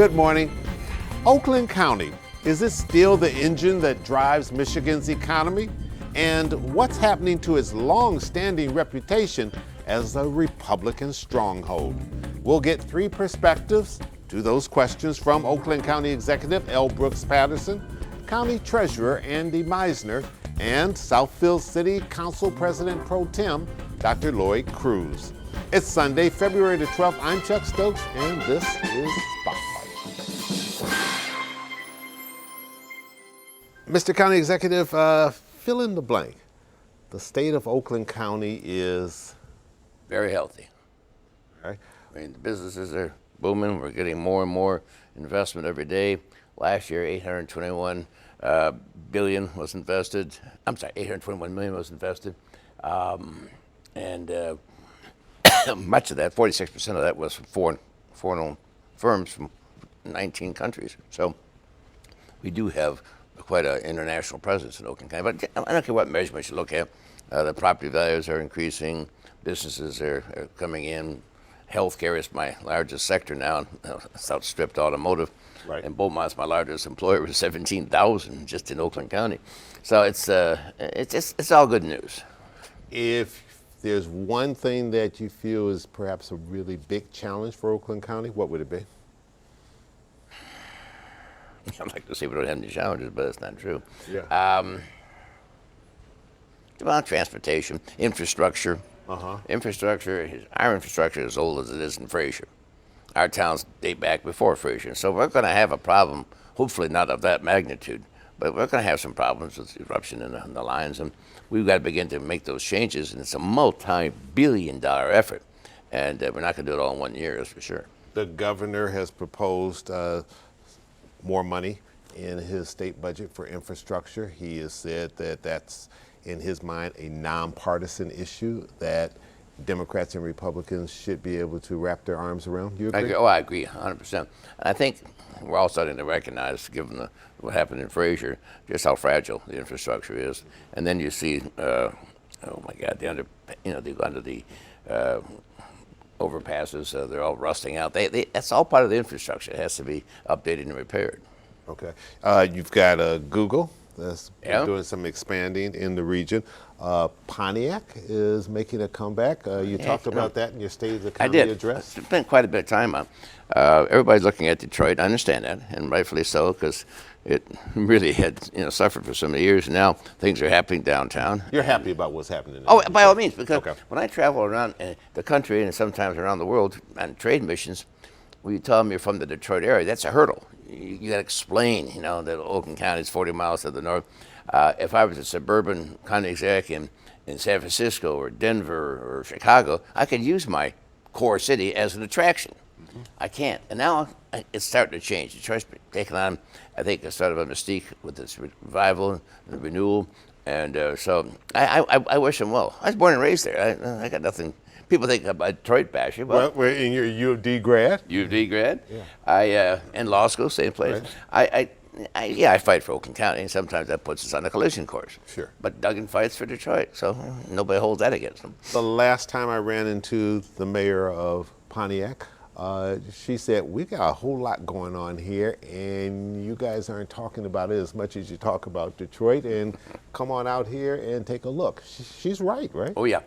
Good morning. Oakland County, is it still the engine that drives Michigan's economy? And what's happening to its long-standing reputation as a Republican stronghold? We'll get three perspectives to those questions from Oakland County Executive L. Brooks Patterson, County Treasurer Andy Meisner, and Southfield City Council President Pro Tem Dr. Lloyd Cruz. It's Sunday, February the 12th. I'm Chuck Stokes, and this is Spotlight. Mr. County Executive, fill in the blank. The state of Oakland County is very healthy. okay. I mean, the businesses are booming. We're getting more and more investment every day. Last year, 821 billion was invested. I'm sorry, 821 million was invested, and much of that, 46% of that, was from foreign-owned firms from 19 countries. So we do have quite an international presence in Oakland County. But I don't care what measurements you look at. The property values are increasing. Businesses are coming in. Healthcare is my largest sector now. It's outstripped automotive. Right. And Beaumont's my largest employer with 17,000 just in Oakland County. So it's all good news. If there's one thing that you feel is perhaps a really big challenge for Oakland County, what would it be? I'd like to say we don't have any challenges, but it's not true. Yeah. Well, transportation, infrastructure. Uh-huh. Our infrastructure is as old as it is in Fraser. Our towns date back before Fraser. So we're going to have a problem, hopefully not of that magnitude, but we're going to have some problems with eruption in the lines. And we've got to begin to make those changes, and it's a multi-billion-dollar effort. And we're not going to do it all in 1 year, that's for sure. The governor has proposed more money in his state budget for infrastructure. He has said that that's, in his mind, a nonpartisan issue that Democrats and Republicans should be able to wrap their arms around. You agree? I agree 100%. And I think we're all starting to recognize, given what happened in Fraser, just how fragile the infrastructure is. And then you see, oh my God, under the overpasses, they're all rusting out. That's all part of the infrastructure. It has to be updated and repaired. Okay. You've got Google that's doing some expanding in the region. Pontiac is making a comeback. You talked about that in your State of the County address. It's been quite a bit of time on. Everybody's looking at Detroit. I understand that, and rightfully so, because it really had suffered for so many years. Now things are happening downtown. You're happy about what's happening? Oh, by all means, because when I travel around the country and sometimes around the world on trade missions, when you tell them you're from the Detroit area, that's a hurdle. You got to explain, that Oakland County is 40 miles to the north. If I was a suburban county exec in San Francisco or Denver or Chicago, I could use my core city as an attraction. Mm-hmm. I can't. And now it's starting to change. Detroit's taking on, I think, a sort of a mystique with this revival and renewal. And so I wish them well. I was born and raised there. I got nothing. People think I'm a Detroit basher. Well, and you're a U of D grad? U of D grad. Yeah. In law school, same place. Right. I fight for Oakland County, and sometimes that puts us on a collision course. Sure. But Duggan fights for Detroit, so nobody holds that against him. The last time I ran into the mayor of Pontiac, she said, we got a whole lot going on here, and you guys aren't talking about it as much as you talk about Detroit, and come on out here and take a look. She's right? Oh, yeah.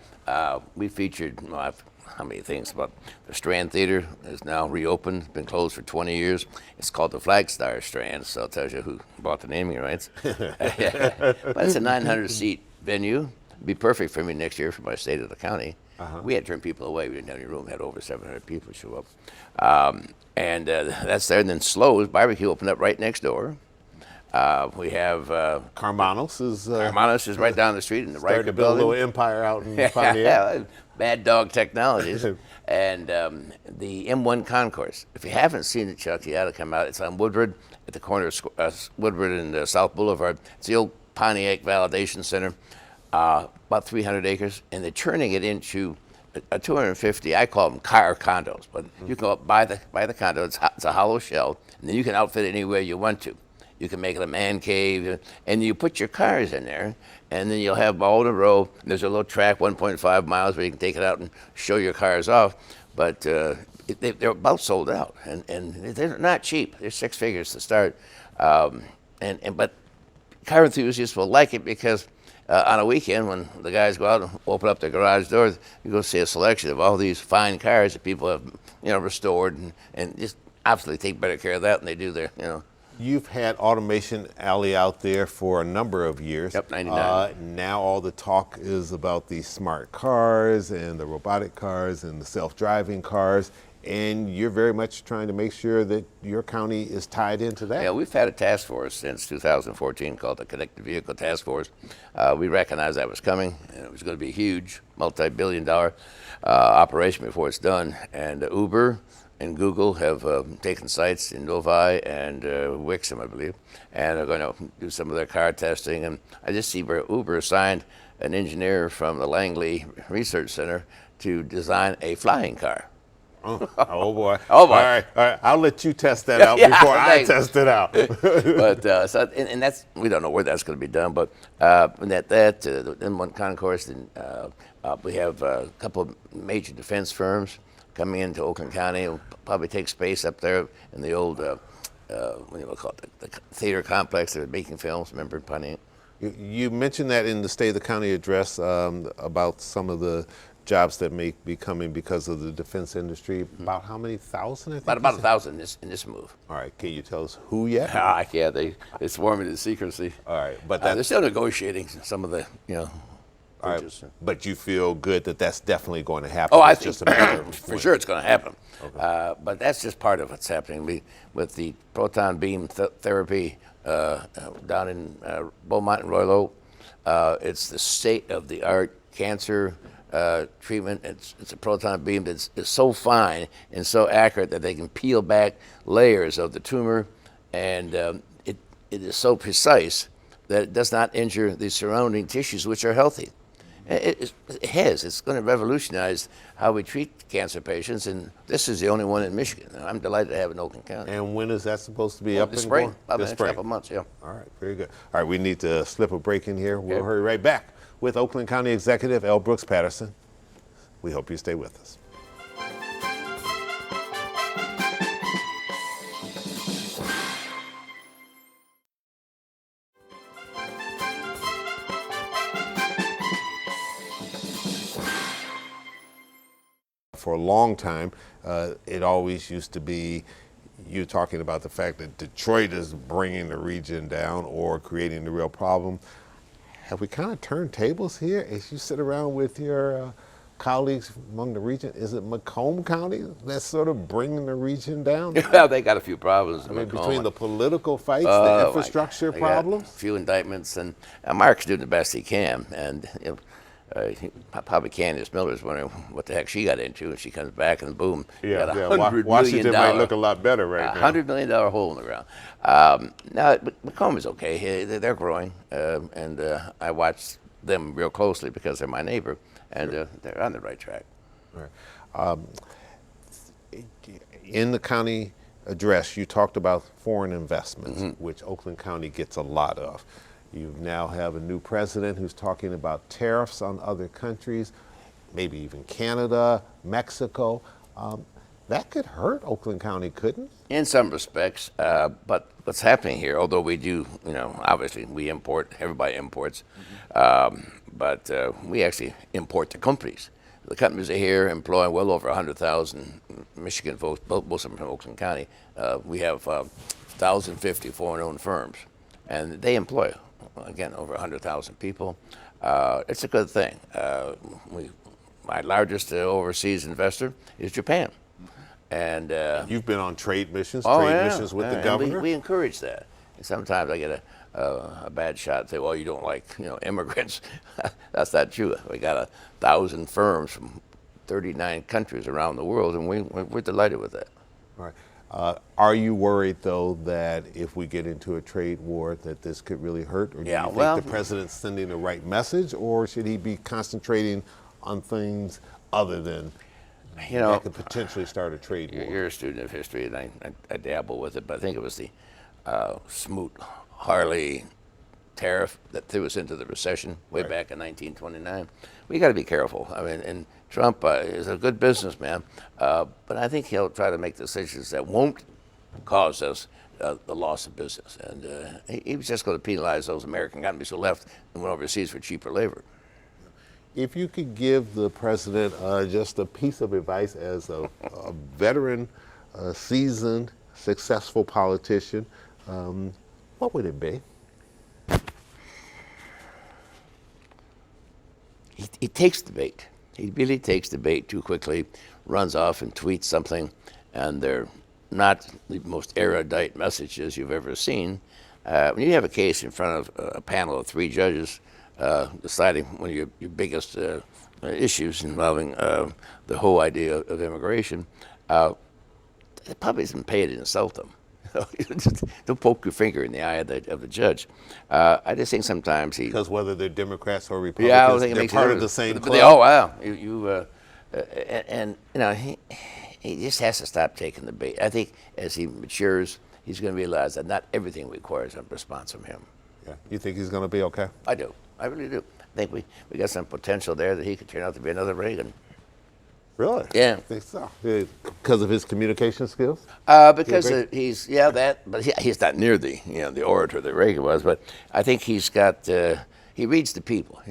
We featured, how many things, but the Strand Theater is now reopened. It's been closed for 20 years. It's called the Flagstar Strand, so it tells you who bought the naming rights. But it's a 900-seat venue. It'd be perfect for me next year for my State of the County. Uh-huh. We had to turn people away. We didn't have any room. We had over 700 people show up. And that's there. And then Slowe's Barbecue opened up right next door. We have Carmanos is right down the street in the Riker building. Started to build a little empire out in Pontiac. Bad Dog Technologies. And the M1 Concourse. If you haven't seen it, Chuck, you ought to come out. It's on Woodward, at the corner of Woodward and South Boulevard. It's the old Pontiac Validation Center. About 300 acres, and they're turning it into a 250, I call them car condos, but you can go up buy the condo, it's a hollow shell, and then you can outfit it anywhere you want to. You can make it a man cave, and you put your cars in there, and then you'll have all in a row. There's a little track, 1.5 miles, where you can take it out and show your cars off. But they're about sold out, and they're not cheap. They're six figures to start, but car enthusiasts will like it because on a weekend when the guys go out and open up their garage doors, you go see a selection of all these fine cars that people have, restored and just obviously take better care of that than they do their. You've had Automation Alley out there for a number of years. Yep, 99. Now all the talk is about the smart cars and the robotic cars and the self-driving cars, and you're very much trying to make sure that your county is tied into that. Yeah, we've had a task force since 2014 called the Connected Vehicle Task Force. We recognized that was coming, and it was going to be a huge, multi-billion-dollar operation before it's done. And Uber and Google have taken sites in Novi and Wixom, I believe, and are going to do some of their car testing. And I just see where Uber assigned an engineer from the Langley Research Center to design a flying car. Oh boy! Oh boy! All right. I'll let you test that out before I test it out. But and that's, we don't know where that's going to be done. But in one concourse, we have a couple of major defense firms coming into Oakland County. It'll probably take space up there in the old what do you call it, the theater complex. They're making films. Remember, Pontiac? You mentioned that in the State of the County address about some of the jobs that may be coming because of the defense industry. About how many thousand? I think About 1,000 in this move. All right. Can you tell us who yet? Yeah, they swore me to secrecy. All right, but they're still negotiating some of the all right, but you feel good that that's definitely going to happen. Oh, I It's think just a matter of for sure it's going to happen. Okay. But that's just part of what's happening. With the proton beam therapy down in Beaumont and Royal Oak, it's the state-of-the-art cancer treatment. It's a proton beam that's so fine and so accurate that they can peel back layers of the tumor, and it is so precise that it does not injure the surrounding tissues, which are healthy. It's going to revolutionize how we treat cancer patients, and this is the only one in Michigan. I'm delighted to have it in Oakland County. And when is that supposed to be up This and spring, going? about This the next spring. couple of months, yeah. All right, very good. All right, we need to slip a break in here. We'll Okay. hurry right back with Oakland County Executive L. Brooks Patterson. We hope you stay with us. For a long time, it always used to be you talking about the fact that Detroit is bringing the region down or creating the real problem. Have we kind of turned tables here as you sit around with your colleagues among the region? Is it Macomb County that's sort of bringing the region down? Well, they got a few problems. I mean, between the political fights, the Oh, infrastructure they got problems? a few indictments, and Mark's doing the best he can. And probably Candace Miller's wondering what the heck she got into, and she comes back and boom, you got Washington might look a lot better right now. $100 million hole in the ground. Now, Macomb is okay. They're growing, and I watch them real closely because they're my neighbor, and they're on the right track. Right. In the county address, you talked about foreign investments, which Oakland County gets a lot of. You now have a new president who's talking about tariffs on other countries, maybe even Canada, Mexico. That could hurt Oakland County, couldn't it? In some respects, but what's happening here, although we do, obviously we import, everybody imports, but we actually import to companies. The companies are here employing well over 100,000 Michigan folks, most of them from Oakland County. We have 1,050 foreign-owned firms, and they employ, again, over 100,000 people. It's a good thing. My largest overseas investor is Japan. And You've been on trade missions, missions with the and governor. we encourage that. And sometimes I get a bad shot and say, well, you don't like immigrants. That's not true. We got 1,000 firms from 39 countries around the world, and we're delighted with that. All right. Are you worried, though, that if we get into a trade war, that this could really hurt? Or do you think the president's sending the right message, or should he be concentrating on things other than that could potentially start a trade war? You're a student of history, and I dabble with it, but I think it was the Smoot-Hawley tariff that threw us into the recession way back in 1929. We got to be careful. I mean, and Trump is a good businessman, but I think he'll try to make decisions that won't cause us the loss of business. And he was just going to penalize those American companies who left and went overseas for cheaper labor. If you could give the president just a piece of advice as a veteran, seasoned, successful politician, what would it be? He takes the bait. He really takes the bait too quickly, runs off and tweets something, and they're not the most erudite messages you've ever seen. When you have a case in front of a panel of 3 judges deciding one of your biggest issues involving the whole idea of immigration, the public isn't paid to insult them. Don't poke your finger in the eye of the judge. I just think sometimes because whether they're Democrats or Republicans, yeah, I don't think it they're makes part a of the same club. Oh wow, and you know he just has to stop taking the bait. I think as he matures, he's going to realize that not everything requires a response from him. Yeah, you think he's going to be okay? I do. I really do. I think we got some potential there that he could turn out to be another Reagan. Really? Yeah. I think so. Because of his communication skills? Because he's but he's not near the orator that Reagan was. But I think he's got he reads the people.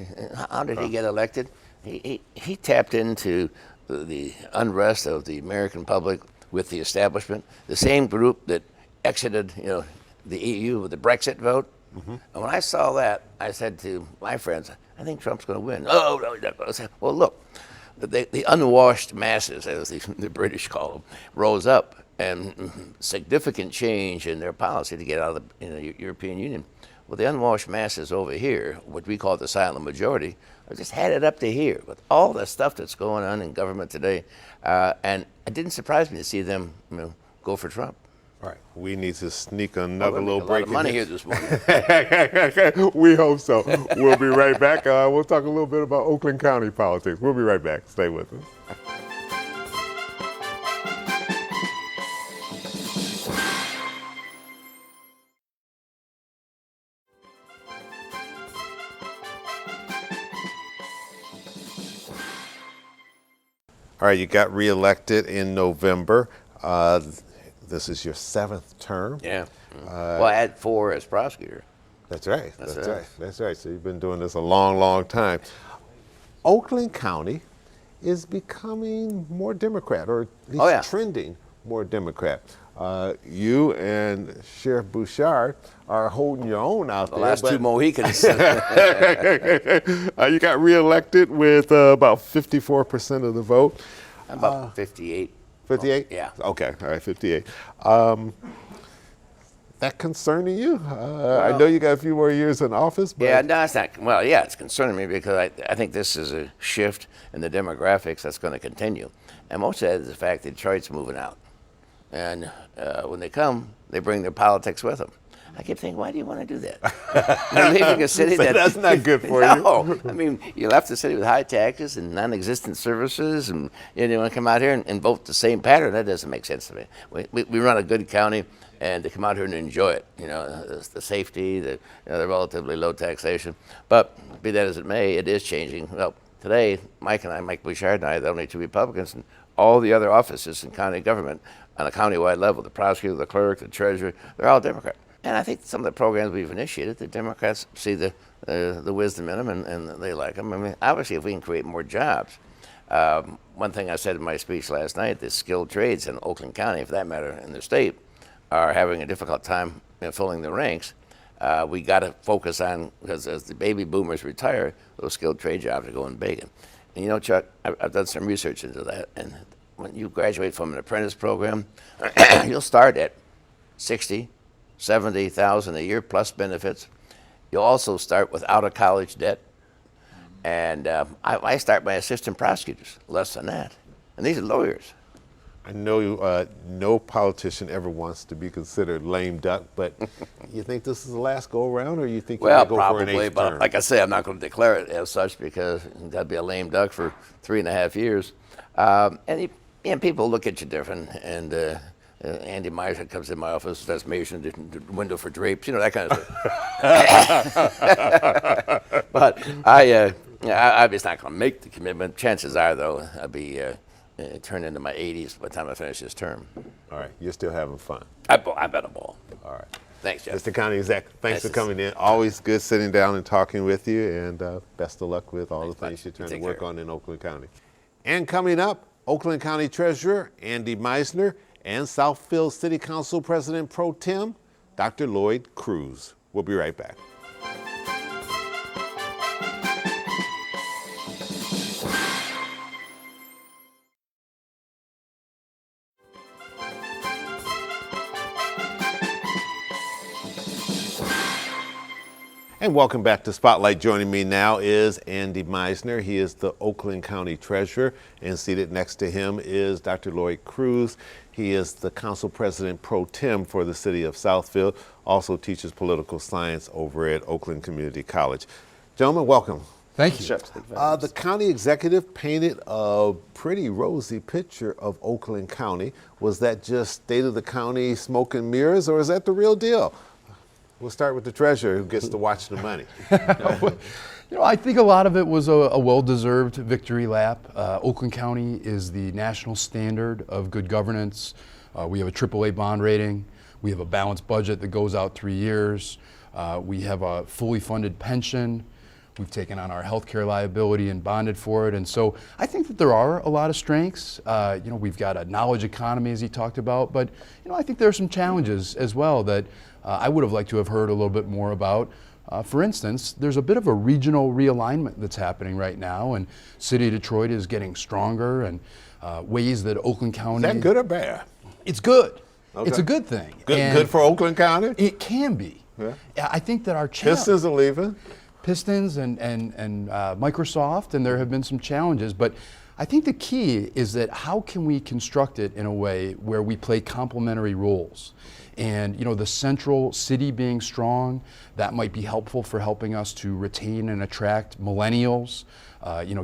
How did he get elected? He tapped into the unrest of the American public with the establishment, the same group that exited the EU with the Brexit vote. Mm-hmm. And when I saw that, I said to my friends, I think Trump's going to win. Oh, no, he's not going to. I said, well, look. The unwashed masses, as the British call them, rose up, and significant change in their policy to get out of the European Union. Well, the unwashed masses over here, what we call the silent majority, are just had it up to here with all the stuff that's going on in government today. And it didn't surprise me to see them go for Trump. All right, we need to sneak another little break. A lot of money here this morning. We hope so. We'll be right back. We'll talk a little bit about Oakland County politics. We'll be right back. Stay with us. All right, you got reelected in November. This is your 7th term. Yeah. Well, I had 4 as prosecutor. That's right. That's right. So you've been doing this a long, long time. Oakland County is becoming more Democrat, or at least trending more Democrat. You and Sheriff Bouchard are holding your own out there. The last 2 Mohicans. You got reelected with about 54% of the vote. About 58. 58? Yeah. Okay, all right, 58. That concerning you? I know you got a few more years in office, but... Yeah, no, it's not. Well, yeah, it's concerning me because I think this is a shift in the demographics that's going to continue. And most of that is the fact that Detroit's moving out. And when they come, they bring their politics with them. I keep thinking, why do you want to do that? You're leaving a city that's not good for you. No, I mean, you left a city with high taxes and non-existent services, and you want to come out here and vote the same pattern. That doesn't make sense to me. We run a good county, and to come out here and enjoy it, the safety, the relatively low taxation. But be that as it may, it is changing. Well, today, Mike Bouchard and I are the only 2 Republicans, and all the other offices in county government on a countywide level, the prosecutor, the clerk, the treasurer, they're all Democrat. And I think some of the programs we've initiated, the Democrats see the wisdom in them, and they like them. I mean, obviously, if we can create more jobs. One thing I said in my speech last night, the skilled trades in Oakland County, for that matter, in the state, are having a difficult time filling the ranks. We got to focus on, because as the baby boomers retire, those skilled trade jobs are going vacant. And Chuck, I've done some research into that, and when you graduate from an apprentice program, you'll start at 60, 70,000 a year plus benefits. You'll also start without a college debt. And I start my assistant prosecutors, less than that. And these are lawyers. I know no politician ever wants to be considered lame duck, but you think this is the last go around, or you think you might go for an 8th but term? like I say, I'm not going to declare it as such because that'd be a lame duck for 3.5 years. And people look at you different, and Andy Meisner comes in my office, starts measuring the window for drapes, that kind of stuff. But I'm just not going to make the commitment. Chances are, though, I'll be turned into my 80s by the time I finish this term. All right, you're still having fun. I bet a ball. All right. Thanks, Jeff. Mr. County Exec, thanks for coming in. Always good sitting down and talking with you, and best of luck with all the things you're trying to work on in Oakland County. And coming up, Oakland County Treasurer Andy Meisner and Southfield City Council President Pro Tem, Dr. Lloyd Cruz. We'll be right back. And welcome back to Spotlight. Joining me now is Andy Meisner. He is the Oakland County Treasurer, and seated next to him is Dr. Lloyd Cruz. He is the Council President Pro Tem for the city of Southfield, also teaches political science over at Oakland Community College. Gentlemen, welcome. Thank you. The county executive painted a pretty rosy picture of Oakland County. Was that just state of the county smoke and mirrors, or is that the real deal? We'll start with the treasurer who gets to watch the money. I think a lot of it was a well-deserved victory lap. Oakland County is the national standard of good governance. We have a AAA bond rating. We have a balanced budget that goes out 3 years. We have a fully funded pension. We've taken on our healthcare liability and bonded for it. And so I think that there are a lot of strengths. We've got a knowledge economy, as he talked about, but I think there are some challenges as well that I would have liked to have heard a little bit more about. For instance, there's a bit of a regional realignment that's happening right now, and City of Detroit is getting stronger, and ways that Oakland County... Is that good or bad? It's good. Okay. It's a good thing. Good for Oakland County? It can be. Yeah. I think that our challenge... Pistons are leaving. Pistons and Microsoft, and there have been some challenges, but I think the key is that how can we construct it in a way where we play complementary roles? And the central city being strong, that might be helpful for helping us to retain and attract millennials,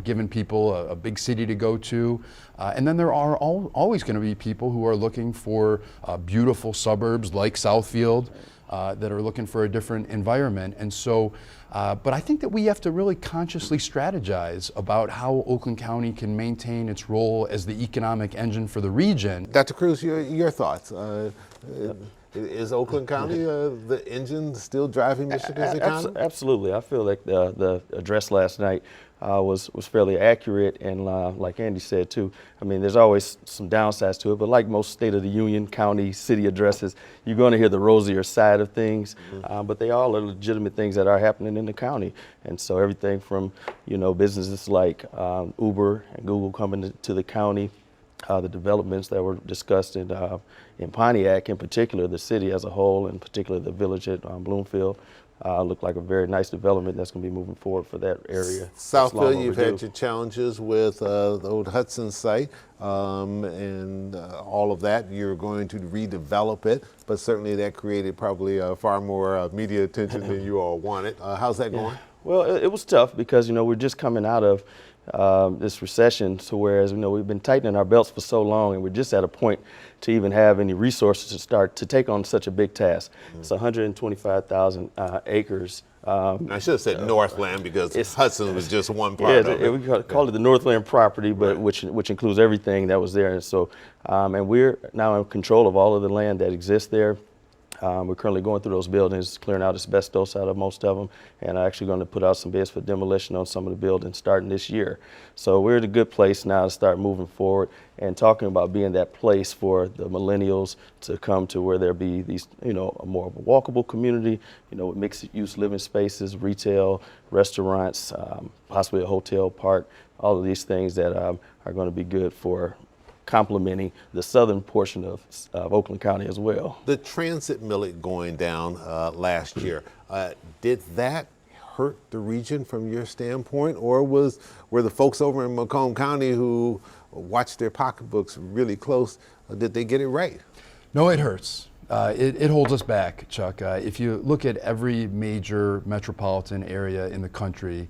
giving people a big city to go to. And then there are always going to be people who are looking for beautiful suburbs like Southfield that are looking for a different environment. And so, but I think that we have to really consciously strategize about how Oakland County can maintain its role as the economic engine for the region. Dr. Cruz, your thoughts? Is Oakland County the engine still driving Michigan's economy? Absolutely. I feel like the address last night was fairly accurate, and like Andy said too, I mean, there's always some downsides to it, but like most State of the Union, county, city addresses, you're going to hear the rosier side of things, but they all are legitimate things that are happening in the county. And so everything from, businesses like Uber and Google coming to the county, the developments that were discussed in Pontiac in particular, the city as a whole, in particular the village at Bloomfield, look like a very nice development that's going to be moving forward for that area. Southfield, you've had your challenges with the old Hudson site and all of that. You're going to redevelop it, but certainly that created probably far more media attention than you all wanted. How's that going? Well, it was tough because, we're just coming out of this recession, so whereas we've been tightening our belts for so long, and we're just at a point to even have any resources to start to take on such a big task. It's 125,000 acres. I should have said Northland because Hudson was just one part of it. We call it the Northland property, but which includes everything that was there. And so, and we're now in control of all of the land that exists there. We're currently going through those buildings, clearing out asbestos out of most of them, and actually going to put out some bids for demolition on some of the buildings starting this year. So we're in a good place now to start moving forward and talking about being that place for the millennials to come to, where there be these, a more of a walkable community, with mixed-use living spaces, retail, restaurants, possibly a hotel park, all of these things that are going to be good for complementing the southern portion of Oakland County as well. The transit millage going down last year, did that hurt the region from your standpoint, or were the folks over in Macomb County who watch their pocketbooks really close, did they get it right? No, it hurts. It holds us back, Chuck. If you look at every major metropolitan area in the country,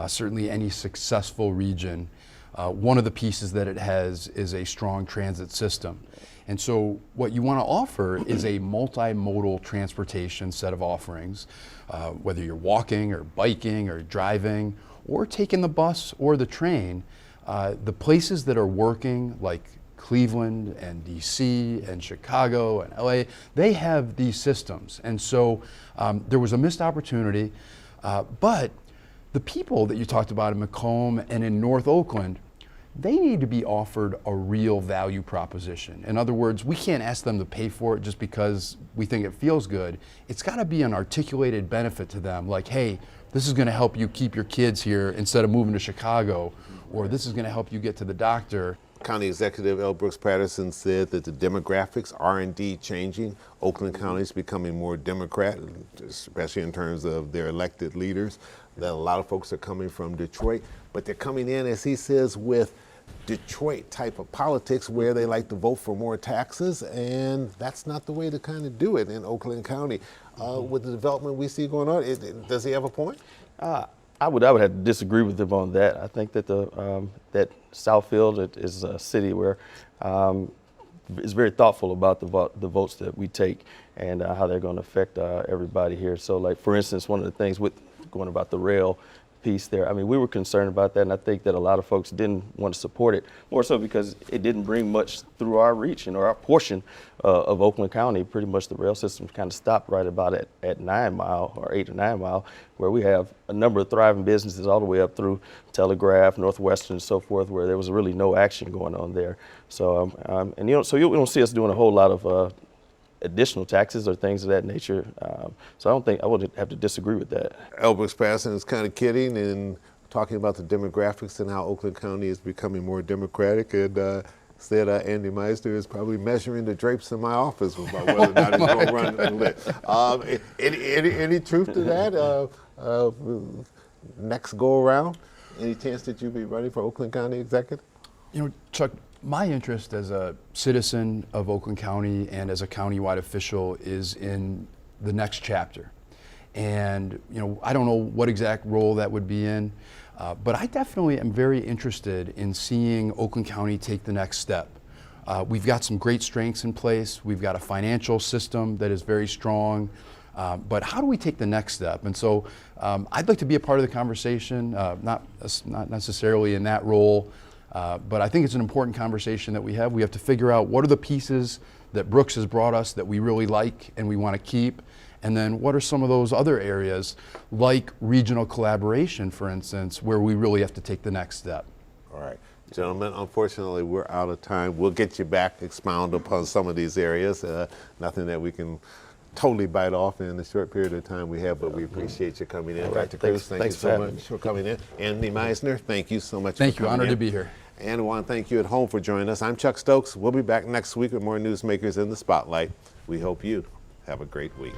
certainly any successful region, One of the pieces that it has is a strong transit system. And so what you want to offer is a multimodal transportation set of offerings, whether you're walking or biking or driving or taking the bus or the train. The places that are working, like Cleveland and DC and Chicago and LA, they have these systems. And so there was a missed opportunity, but the people that you talked about in Macomb and in North Oakland, they need to be offered a real value proposition. In other words, we can't ask them to pay for it just because we think it feels good. It's got to be an articulated benefit to them, like, hey, this is going to help you keep your kids here instead of moving to Chicago, or this is going to help you get to the doctor. County Executive L. Brooks Patterson said that the demographics are indeed changing. Oakland County is becoming more Democrat, especially in terms of their elected leaders. That a lot of folks are coming from Detroit, but they're coming in, as he says, with Detroit type of politics where they like to vote for more taxes, and that's not the way to kind of do it in Oakland County. With the development we see going on, does he have a point? I would have to disagree with him on that. I think that that Southfield is a city where is very thoughtful about the votes that we take and how they're going to affect everybody here. So, like for instance, one of the things with going about the rail piece there, I mean, we were concerned about that, and I think that a lot of folks didn't want to support it, more so because it didn't bring much through our reach, our portion of Oakland County. Pretty much the rail system kind of stopped right about at 9 Mile or 8 or 9 Mile, where we have a number of thriving businesses all the way up through Telegraph, Northwestern, and so forth, where there was really no action going on there. So, so you don't see us doing a whole lot of additional taxes or things of that nature. So I don't think I would have to disagree with that. L. Brooks Patterson is kind of kidding and talking about the demographics and how Oakland County is becoming more democratic, and said Andy Meisner is probably measuring the drapes in my office about whether or not he's going to run and lit. Any truth to that? Next go around, any chance that you'll be running for Oakland County Executive? You know, Chuck, my interest as a citizen of Oakland County and as a countywide official is in the next chapter. And, you know, I don't know what exact role that would be in, but I definitely am very interested in seeing Oakland County take the next step. We've got some great strengths in place. We've got a financial system that is very strong. But how do we take the next step? And so I'd like to be a part of the conversation, not necessarily in that role. But I think it's an important conversation that we have. We have to figure out what are the pieces that Brooks has brought us that we really like and we want to keep, and then what are some of those other areas, like regional collaboration, for instance, where we really have to take the next step. All right. Gentlemen, unfortunately, we're out of time. We'll get you back, expound upon some of these areas. Nothing that we can totally bite off in the short period of time we have, but we appreciate you coming in. Dr. Cruz, thank you so much for coming in. Andy Meisner, thank you so much for coming in. Thank you, honored to be here. And I want to thank you at home for joining us. I'm Chuck Stokes. We'll be back next week with more Newsmakers in the Spotlight. We hope you have a great week.